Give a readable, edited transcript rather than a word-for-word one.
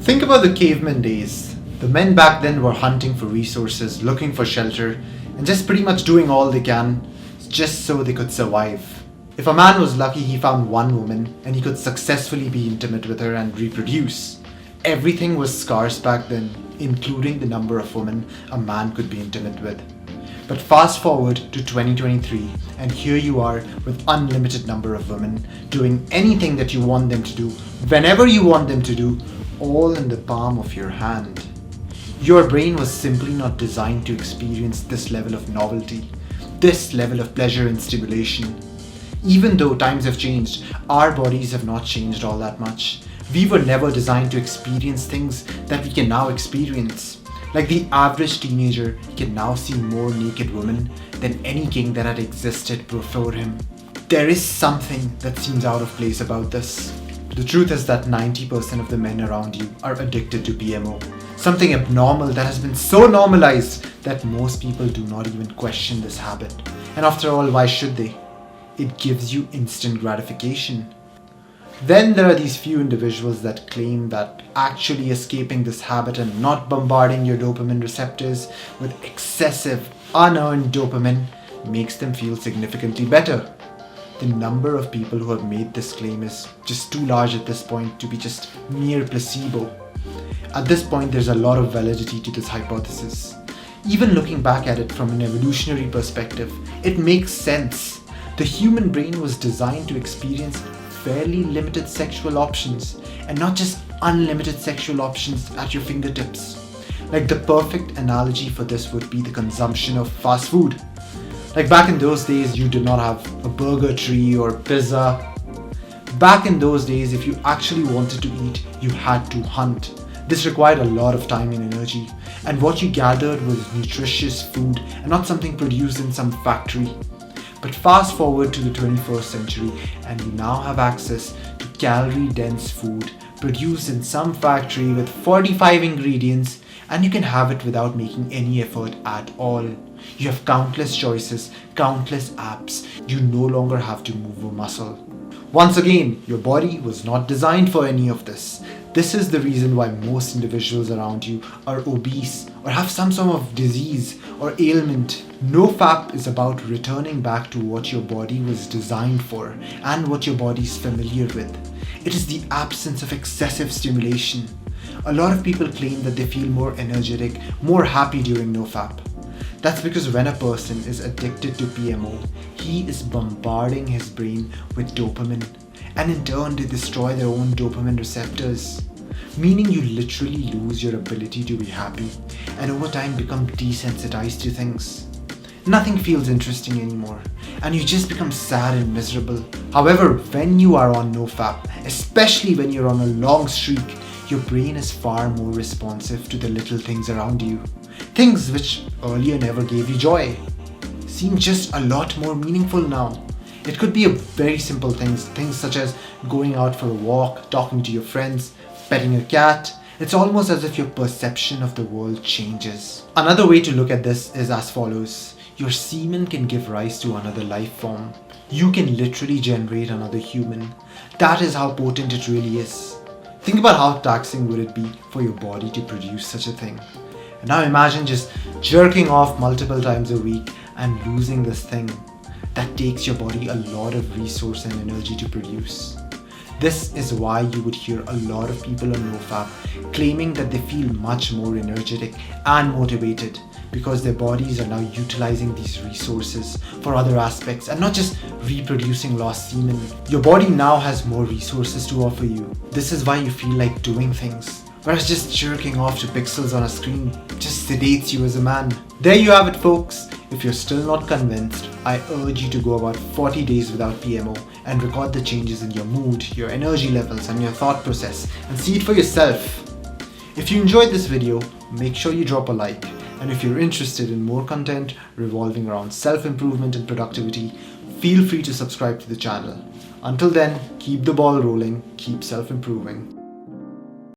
Think about the caveman days. The men back then were hunting for resources, looking for shelter, and just pretty much doing all they can just so they could survive. If a man was lucky, he found one woman and he could successfully be intimate with her and reproduce. Everything was scarce back then, including the number of women a man could be intimate with. But fast forward to 2023 and here you are with unlimited number of women doing anything that you want them to do, whenever you want them to do, all in the palm of your hand. Your brain was simply not designed to experience this level of novelty, this level of pleasure and stimulation. Even though times have changed, our bodies have not changed all that much. We were never designed to experience things that we can now experience. Like the average teenager can now see more naked women than any king that had existed before him. There is something that seems out of place about this. The truth is that 90% of the men around you are addicted to PMO. Something abnormal that has been so normalized that most people do not even question this habit. And after all, why should they? It gives you instant gratification. Then there are these few individuals that claim that actually escaping this habit and not bombarding your dopamine receptors with excessive, unearned dopamine makes them feel significantly better. The number of people who have made this claim is just too large at this point to be just mere placebo. At this point, there's a lot of validity to this hypothesis. Even looking back at it from an evolutionary perspective, it makes sense. The human brain was designed to experience fairly limited sexual options and not just unlimited sexual options at your fingertips. Like the perfect analogy for this would be the consumption of fast food. Like back in those days, you did not have a burger tree or pizza. Back in those days, if you actually wanted to eat, you had to hunt. This required a lot of time and energy, and what you gathered was nutritious food and not something produced in some factory. But fast forward to the 21st century and you now have access to calorie-dense food produced in some factory with 45 ingredients, and you can have it without making any effort at all. You have countless choices, countless apps. You no longer have to move a muscle. Once again, your body was not designed for any of this. This is the reason why most individuals around you are obese or have some sort of disease or ailment. No FAP is about returning back to what your body was designed for and what your body is familiar with. It is the absence of excessive stimulation. A lot of people claim that they feel more energetic, more happy during no FAP. That's because when a person is addicted to PMO, he is bombarding his brain with dopamine, and in turn they destroy their own dopamine receptors, meaning you literally lose your ability to be happy and over time become desensitized to things. Nothing feels interesting anymore and you just become sad and miserable. However, when you are on no FAP, especially when you're on a long streak, your brain is far more responsive to the little things around you. Things which earlier never gave you joy seem just a lot more meaningful now. It could be a very simple things such as going out for a walk, talking to your friends, petting a cat. It's almost as if your perception of the world changes. Another way to look at this is as follows. Your semen can give rise to another life form. You can literally generate another human. That is how potent it really is. Think about how taxing would it be for your body to produce such a thing. And now imagine just jerking off multiple times a week and losing this thing that takes your body a lot of resource and energy to produce. This is why you would hear a lot of people on NoFap claiming that they feel much more energetic and motivated because their bodies are now utilizing these resources for other aspects and not just reproducing lost semen. Your body now has more resources to offer you. This is why you feel like doing things. Whereas just jerking off to pixels on a screen just sedates you as a man. There you have it, folks. If you're still not convinced, I urge you to go about 40 days without PMO and record the changes in your mood, your energy levels and your thought process and see it for yourself. If you enjoyed this video, make sure you drop a like. And if you're interested in more content revolving around self-improvement and productivity, feel free to subscribe to the channel. Until then, keep the ball rolling, keep self-improving.